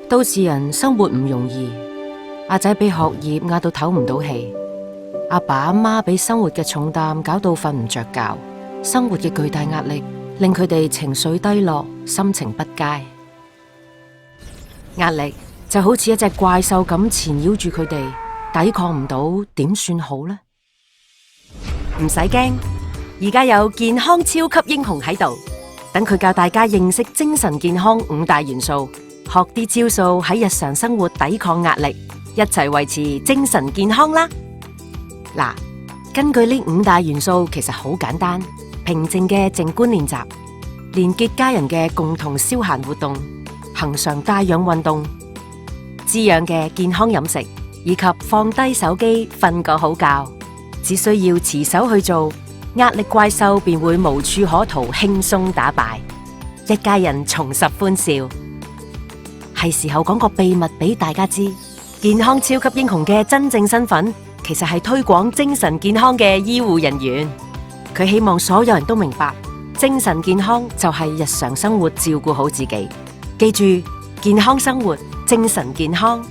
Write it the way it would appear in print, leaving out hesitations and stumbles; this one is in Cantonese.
都市人生活唔容易，阿仔俾學業壓到唞唔到氣，阿爸阿媽俾生活嘅重擔搞到瞓唔着覺，生活嘅巨大壓力令佢哋情緒低落，心情不佳。壓力就好似一隻怪獸咁纏繞住佢哋，抵抗唔到，點算好呢？唔使驚，而家有健康超級英雄喺度，等佢教大家認識精神健康5大元素，學啲招數喺日常生活抵抗壓力，一齊維持精神健康啦！嗱，根據呢5大元素，其實好簡單：平靜嘅靜觀練習，連結家人嘅共同消閒活動，恆常帶氧運動，滋養嘅健康飲食，以及放低手機瞓個好覺。只需要持手去做，壓力怪獸便會無處可逃，輕鬆打敗，一家人重拾歡笑。係時候講個秘密俾大家知，健康超級英雄嘅真正身份，其實係推廣精神健康嘅醫護人員。佢希望所有人都明白，精神健康就係日常生活照顧好自己。記住，健康生活，精神健康。